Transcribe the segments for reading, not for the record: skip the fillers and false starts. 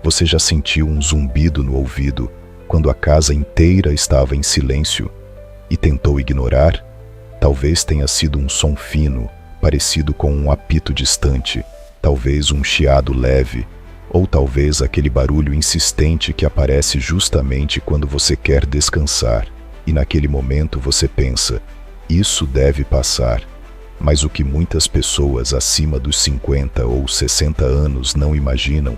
Você já sentiu um zumbido no ouvido quando a casa inteira estava em silêncio e tentou ignorar? Talvez tenha sido um som fino, parecido com um apito distante, talvez um chiado leve, ou talvez aquele barulho insistente que aparece justamente quando você quer descansar, e naquele momento você pensa, isso deve passar. Mas o que muitas pessoas acima dos 50 ou 60 anos não imaginam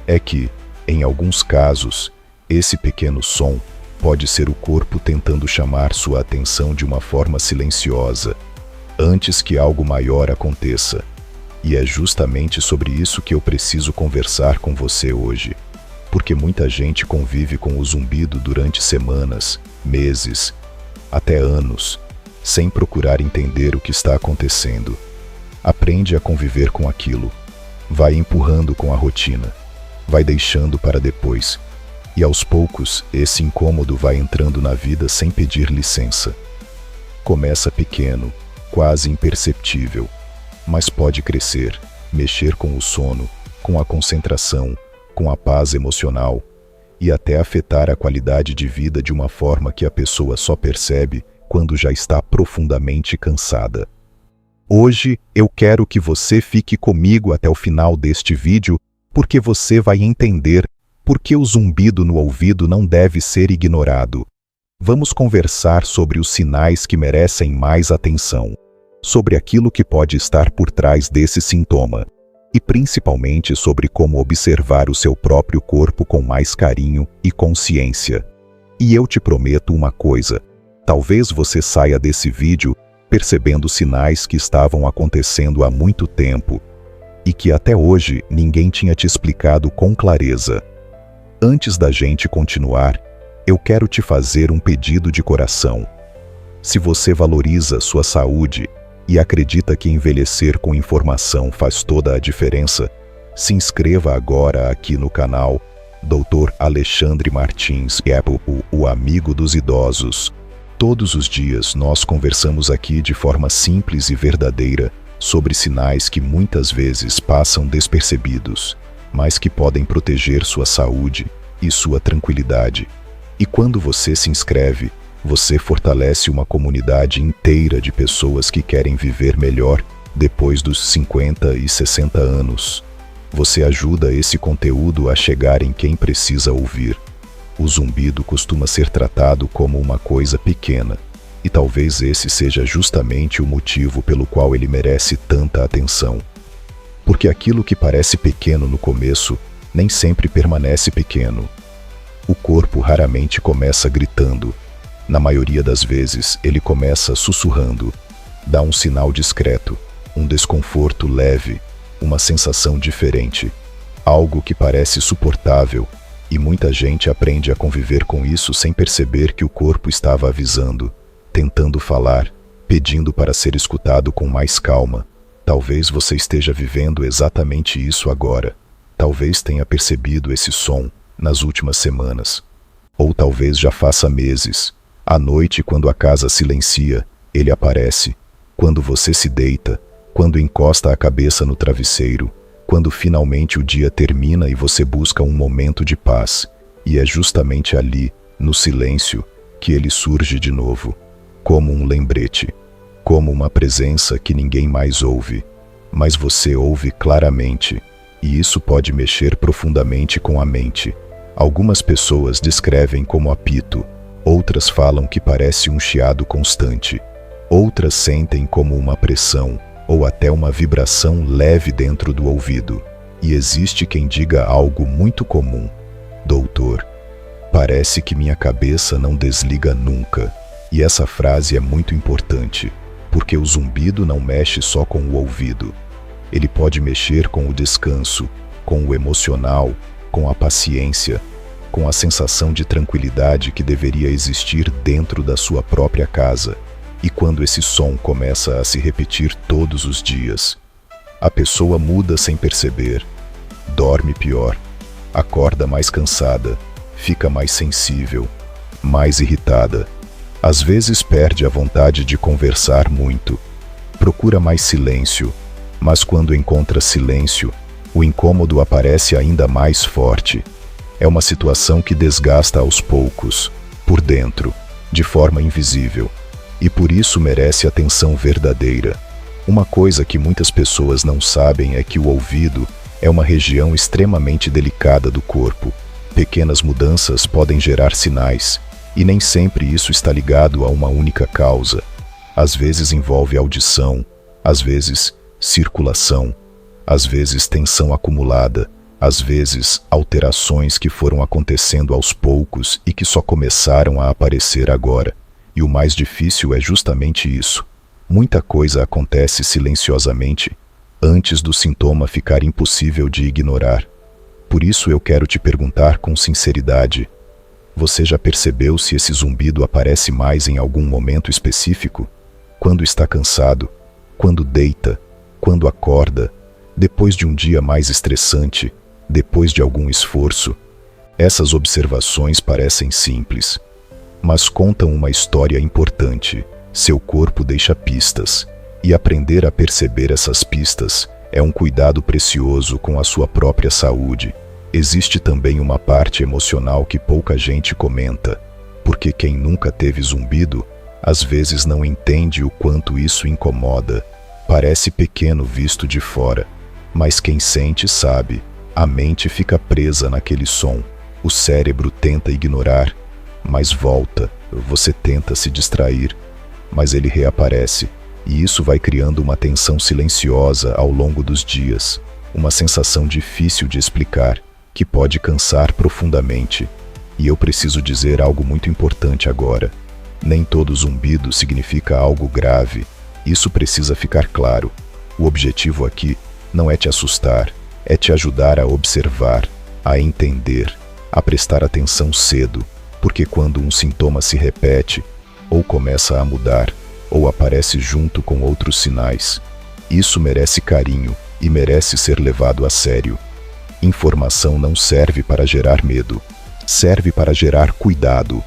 é que, em alguns casos, esse pequeno som pode ser o corpo tentando chamar sua atenção de uma forma silenciosa, antes que algo maior aconteça. E é justamente sobre isso que eu preciso conversar com você hoje, porque muita gente convive com o zumbido durante semanas, meses, até anos, sem procurar entender o que está acontecendo. Aprende a conviver com aquilo, vai empurrando com a rotina, vai deixando para depois, e aos poucos esse incômodo vai entrando na vida sem pedir licença. Começa pequeno, quase imperceptível, mas pode crescer, mexer com o sono, com a concentração, com a paz emocional, e até afetar a qualidade de vida de uma forma que a pessoa só percebe quando já está profundamente cansada. Hoje eu quero que você fique comigo até o final deste vídeo, porque você vai entender por que o zumbido no ouvido não deve ser ignorado. Vamos conversar sobre os sinais que merecem mais atenção, sobre aquilo que pode estar por trás desse sintoma, e principalmente sobre como observar o seu próprio corpo com mais carinho e consciência. E eu te prometo uma coisa, talvez você saia desse vídeo percebendo sinais que estavam acontecendo há muito tempo e que até hoje ninguém tinha te explicado com clareza. Antes da gente continuar, eu quero te fazer um pedido de coração. Se você valoriza sua saúde e acredita que envelhecer com informação faz toda a diferença, se inscreva agora aqui no canal Dr. Alexandre Martins, o amigo dos idosos. Todos os dias nós conversamos aqui de forma simples e verdadeira sobre sinais que muitas vezes passam despercebidos, mas que podem proteger sua saúde e sua tranquilidade. E quando você se inscreve, você fortalece uma comunidade inteira de pessoas que querem viver melhor depois dos 50 e 60 anos. Você ajuda esse conteúdo a chegar em quem precisa ouvir. O zumbido costuma ser tratado como uma coisa pequena, e talvez esse seja justamente o motivo pelo qual ele merece tanta atenção. Porque aquilo que parece pequeno no começo nem sempre permanece pequeno. O corpo raramente começa gritando. Na maioria das vezes, ele começa sussurrando. Dá um sinal discreto, um desconforto leve, uma sensação diferente, algo que parece suportável, e muita gente aprende a conviver com isso sem perceber que o corpo estava avisando, tentando falar, pedindo para ser escutado com mais calma. Talvez você esteja vivendo exatamente isso agora. Talvez tenha percebido esse som nas últimas semanas. Ou talvez já faça meses. À noite, quando a casa silencia, ele aparece. Quando você se deita, quando encosta a cabeça no travesseiro, quando finalmente o dia termina e você busca um momento de paz. E é justamente ali, no silêncio, que ele surge de novo, como um lembrete, como uma presença que ninguém mais ouve, mas você ouve claramente, e isso pode mexer profundamente com a mente. Algumas pessoas descrevem como apito, outras falam que parece um chiado constante, outras sentem como uma pressão ou até uma vibração leve dentro do ouvido. E existe quem diga algo muito comum: doutor, parece que minha cabeça não desliga nunca. E essa frase é muito importante, porque o zumbido não mexe só com o ouvido. Ele pode mexer com o descanso, com o emocional, com a paciência, com a sensação de tranquilidade que deveria existir dentro da sua própria casa. E quando esse som começa a se repetir todos os dias, a pessoa muda sem perceber, dorme pior, acorda mais cansada, fica mais sensível, mais irritada. Às vezes perde a vontade de conversar muito, procura mais silêncio, mas quando encontra silêncio, O incômodo aparece ainda mais forte. É uma situação que desgasta aos poucos, por dentro, de forma invisível, e por isso merece atenção verdadeira. Uma coisa que muitas pessoas não sabem é que o ouvido é uma região extremamente delicada do corpo. Pequenas mudanças podem gerar sinais, e nem sempre isso está ligado a uma única causa. Às vezes envolve audição, às vezes circulação, às vezes tensão acumulada, às vezes alterações que foram acontecendo aos poucos e que só começaram a aparecer agora. E o mais difícil é justamente isso. Muita coisa acontece silenciosamente, antes do sintoma ficar impossível de ignorar. Por isso eu quero te perguntar com sinceridade: você já percebeu se esse zumbido aparece mais em algum momento específico? Quando está cansado? Quando deita? Quando acorda? Depois de um dia mais estressante? Depois de algum esforço? Essas observações parecem simples, mas contam uma história importante. Seu corpo deixa pistas, e aprender a perceber essas pistas é um cuidado precioso com a sua própria saúde. Existe também uma parte emocional que pouca gente comenta, porque quem nunca teve zumbido, às vezes não entende o quanto isso incomoda. Parece pequeno visto de fora, mas quem sente sabe. A mente fica presa naquele som. O cérebro tenta ignorar, mas volta. Você tenta se distrair, mas ele reaparece. E isso vai criando uma tensão silenciosa ao longo dos dias. Uma sensação difícil de explicar, que pode cansar profundamente. E eu preciso dizer algo muito importante agora. Nem todo zumbido significa algo grave. Isso precisa ficar claro. O objetivo aqui não é te assustar, é te ajudar a observar, a entender, a prestar atenção cedo, porque quando um sintoma se repete, ou começa a mudar, ou aparece junto com outros sinais, isso merece carinho e merece ser levado a sério. Informação não serve para gerar medo, serve para gerar cuidado.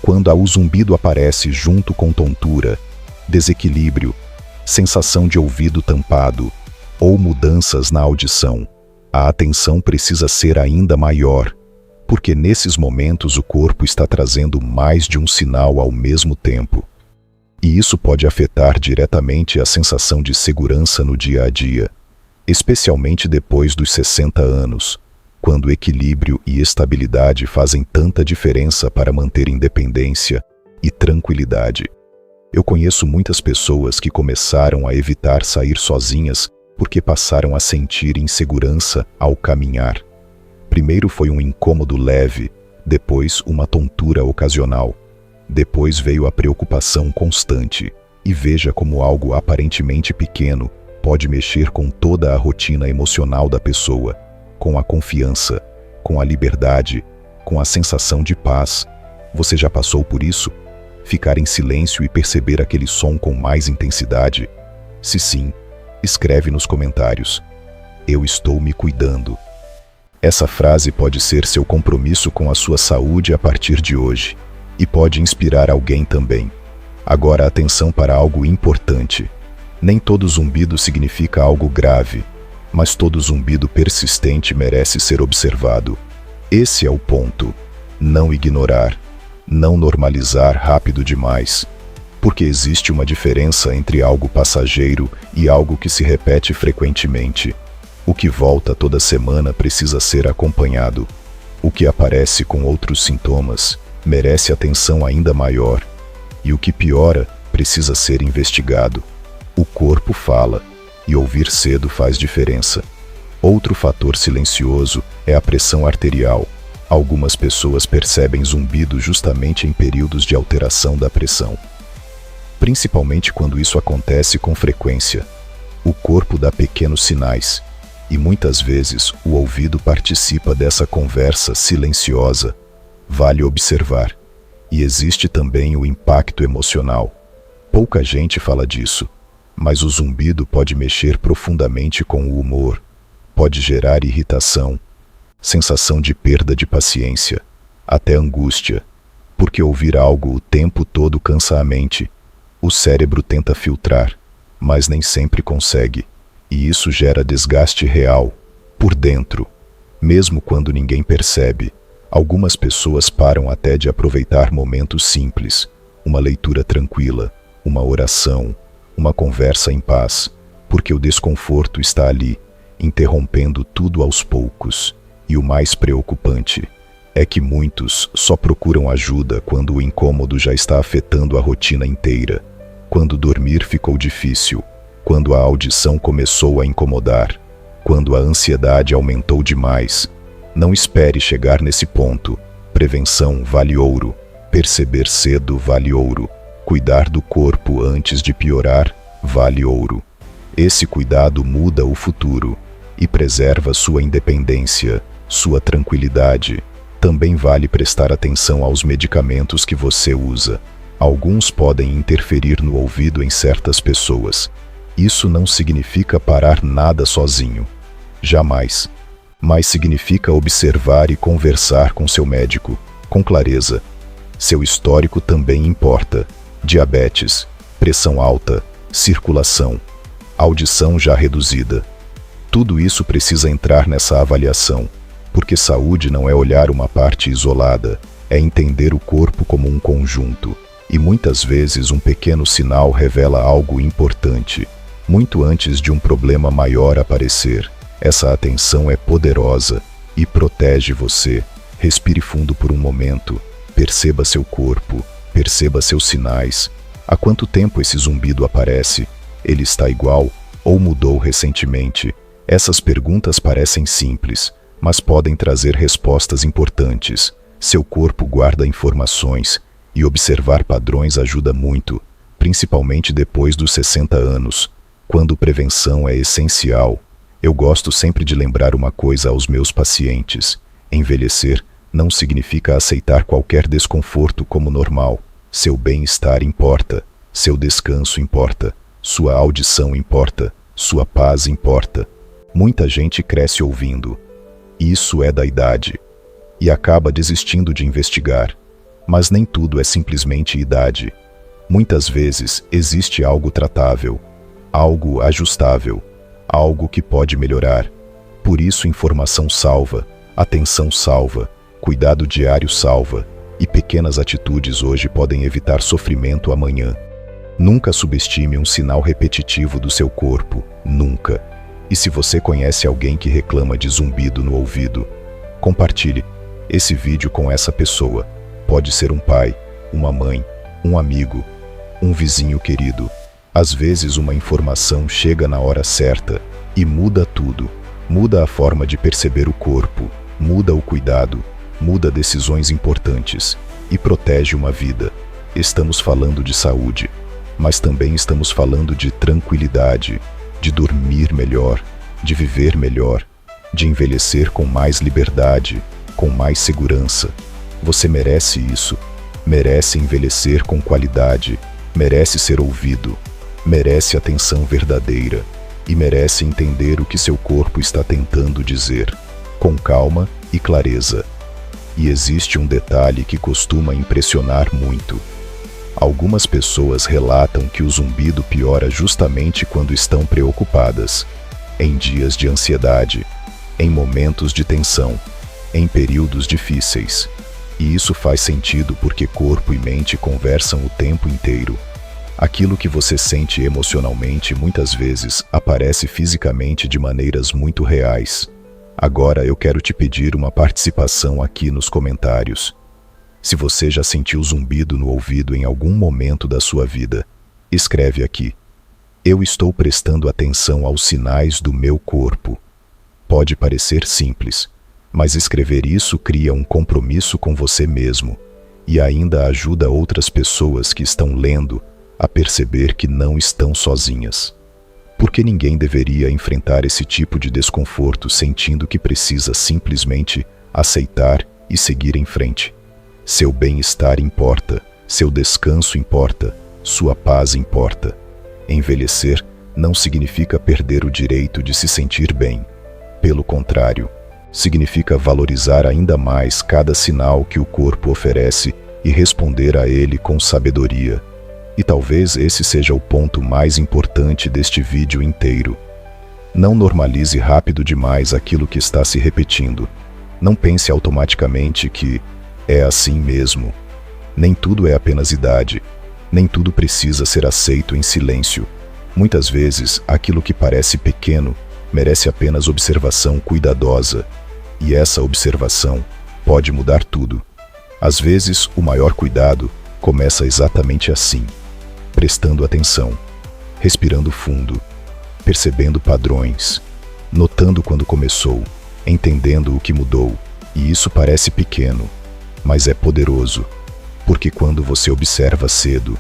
Quando o zumbido aparece junto com tontura, desequilíbrio, sensação de ouvido tampado, ou mudanças na audição, a atenção precisa ser ainda maior, porque nesses momentos o corpo está trazendo mais de um sinal ao mesmo tempo. E isso pode afetar diretamente a sensação de segurança no dia a dia, especialmente depois dos 60 anos, quando equilíbrio e estabilidade fazem tanta diferença para manter independência e tranquilidade. Eu conheço muitas pessoas que começaram a evitar sair sozinhas porque passaram a sentir insegurança ao caminhar. Primeiro foi um incômodo leve, depois uma tontura ocasional. Depois veio a preocupação constante. E veja como algo aparentemente pequeno pode mexer com toda a rotina emocional da pessoa, com a confiança, com a liberdade, com a sensação de paz. Você já passou por isso? Ficar em silêncio e perceber aquele som com mais intensidade? Se sim, escreve nos comentários: eu estou me cuidando. Essa frase pode ser seu compromisso com a sua saúde a partir de hoje, e pode inspirar alguém também. Agora atenção para algo importante. Nem todo zumbido significa algo grave, mas todo zumbido persistente merece ser observado. Esse é o ponto. Não ignorar, não normalizar rápido demais, porque existe uma diferença entre algo passageiro e algo que se repete frequentemente. O que volta toda semana precisa ser acompanhado. O que aparece com outros sintomas merece atenção ainda maior. E o que piora precisa ser investigado. O corpo fala, e ouvir cedo faz diferença. Outro fator silencioso é a pressão arterial. Algumas pessoas percebem zumbido justamente em períodos de alteração da pressão. Principalmente quando isso acontece com frequência. O corpo dá pequenos sinais, e muitas vezes o ouvido participa dessa conversa silenciosa. Vale observar. E existe também o impacto emocional. Pouca gente fala disso, mas o zumbido pode mexer profundamente com o humor, pode gerar irritação, sensação de perda de paciência, até angústia, porque ouvir algo o tempo todo cansa a mente. O cérebro tenta filtrar, mas nem sempre consegue, e isso gera desgaste real. por dentro. Mesmo quando ninguém percebe, algumas pessoas param até de aproveitar momentos simples, uma leitura tranquila, uma oração, uma conversa em paz, porque o desconforto está ali, interrompendo tudo aos poucos. E o mais preocupante é que muitos só procuram ajuda quando o incômodo já está afetando a rotina inteira, quando dormir ficou difícil, quando a audição começou a incomodar, quando a ansiedade aumentou demais. Não espere chegar nesse ponto. Prevenção vale ouro. Perceber cedo vale ouro. Cuidar do corpo antes de piorar vale ouro. Esse cuidado muda o futuro e preserva sua independência, sua tranquilidade. Também vale prestar atenção aos medicamentos que você usa. Alguns podem interferir no ouvido em certas pessoas. Isso não significa parar nada sozinho. Jamais. Mas significa observar e conversar com seu médico, com clareza. Seu histórico também importa. Diabetes, pressão alta, circulação, audição já reduzida. Tudo isso precisa entrar nessa avaliação, porque saúde não é olhar uma parte isolada, é entender o corpo como um conjunto. E muitas vezes um pequeno sinal revela algo importante, muito antes de um problema maior aparecer. Essa atenção é poderosa e protege você. Respire fundo por um momento, perceba seu corpo, perceba seus sinais. Há quanto tempo esse zumbido aparece? Ele está igual ou mudou recentemente? Essas perguntas parecem simples, mas podem trazer respostas importantes. Seu corpo guarda informações e observar padrões ajuda muito, principalmente depois dos 60 anos, quando prevenção é essencial. Eu gosto sempre de lembrar uma coisa aos meus pacientes: envelhecer não significa aceitar qualquer desconforto como normal. Seu bem-estar importa, seu descanso importa, sua audição importa, sua paz importa. Muita gente cresce ouvindo "isso é da idade" e acaba desistindo de investigar. Mas nem tudo é simplesmente idade. Muitas vezes existe algo tratável, algo ajustável, algo que pode melhorar. Por isso, informação salva, atenção salva, cuidado diário salva, e pequenas atitudes hoje podem evitar sofrimento amanhã. Nunca subestime um sinal repetitivo do seu corpo, nunca. E se você conhece alguém que reclama de zumbido no ouvido, compartilhe esse vídeo com essa pessoa. Pode ser um pai, uma mãe, um amigo, um vizinho querido. Às vezes uma informação chega na hora certa e muda tudo. Muda a forma de perceber o corpo, muda o cuidado, muda decisões importantes e protege uma vida. Estamos falando de saúde, mas também estamos falando de tranquilidade, de dormir melhor, de viver melhor, de envelhecer com mais liberdade, com mais segurança. Você merece isso, merece envelhecer com qualidade, merece ser ouvido, merece atenção verdadeira e merece entender o que seu corpo está tentando dizer, com calma e clareza. E existe um detalhe que costuma impressionar muito. Algumas pessoas relatam que o zumbido piora justamente quando estão preocupadas, em dias de ansiedade, em momentos de tensão, em períodos difíceis. E isso faz sentido porque corpo e mente conversam o tempo inteiro. Aquilo que você sente emocionalmente muitas vezes aparece fisicamente de maneiras muito reais. Agora eu quero te pedir uma participação aqui nos comentários. Se você já sentiu zumbido no ouvido em algum momento da sua vida, escreve aqui: eu estou prestando atenção aos sinais do meu corpo. Pode parecer simples, mas escrever isso cria um compromisso com você mesmo e ainda ajuda outras pessoas que estão lendo a perceber que não estão sozinhas. Porque ninguém deveria enfrentar esse tipo de desconforto sentindo que precisa simplesmente aceitar e seguir em frente. Seu bem-estar importa, seu descanso importa, sua paz importa. Envelhecer não significa perder o direito de se sentir bem. Pelo contrário, significa valorizar ainda mais cada sinal que o corpo oferece e responder a ele com sabedoria. E talvez esse seja o ponto mais importante deste vídeo inteiro. Não normalize rápido demais aquilo que está se repetindo. Não pense automaticamente que é assim mesmo. Nem tudo é apenas idade. Nem tudo precisa ser aceito em silêncio. Muitas vezes, aquilo que parece pequeno merece apenas observação cuidadosa. E essa observação pode mudar tudo. Às vezes, o maior cuidado começa exatamente assim, prestando atenção, respirando fundo, percebendo padrões, notando quando começou, entendendo o que mudou. E isso parece pequeno, mas é poderoso, porque quando você observa cedo,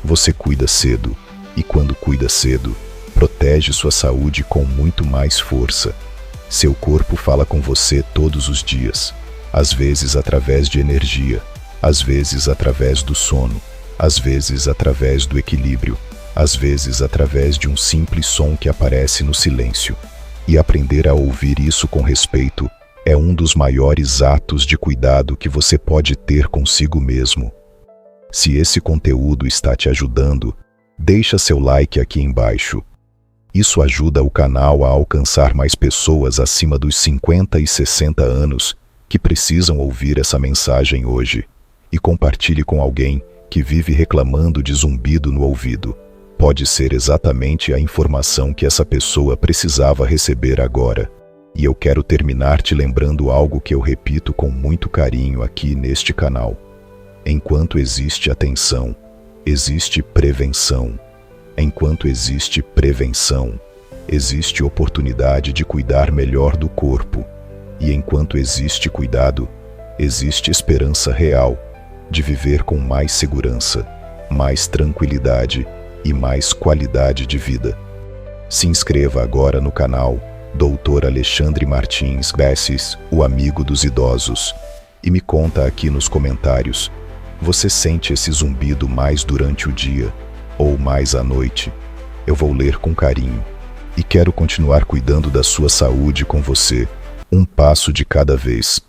você cuida cedo, e quando cuida cedo, protege sua saúde com muito mais força. Seu corpo fala com você todos os dias, às vezes através de energia, às vezes através do sono, às vezes através do equilíbrio, às vezes através de um simples som que aparece no silêncio. E aprender a ouvir isso com respeito é um dos maiores atos de cuidado que você pode ter consigo mesmo. Se esse conteúdo está te ajudando, deixa seu like aqui embaixo. Isso ajuda o canal a alcançar mais pessoas acima dos 50 e 60 anos que precisam ouvir essa mensagem hoje. E compartilhe com alguém que vive reclamando de zumbido no ouvido. Pode ser exatamente a informação que essa pessoa precisava receber agora. E eu quero terminar te lembrando algo que eu repito com muito carinho aqui neste canal. Enquanto existe atenção, existe prevenção. Enquanto existe prevenção, existe oportunidade de cuidar melhor do corpo. E enquanto existe cuidado, existe esperança real de viver com mais segurança, mais tranquilidade e mais qualidade de vida. Se inscreva agora no canal Dr. Alexandre Martins Bessis, o amigo dos idosos, e me conta aqui nos comentários, você sente esse zumbido mais durante o dia ou mais à noite? Eu vou ler com carinho e quero continuar cuidando da sua saúde com você, um passo de cada vez.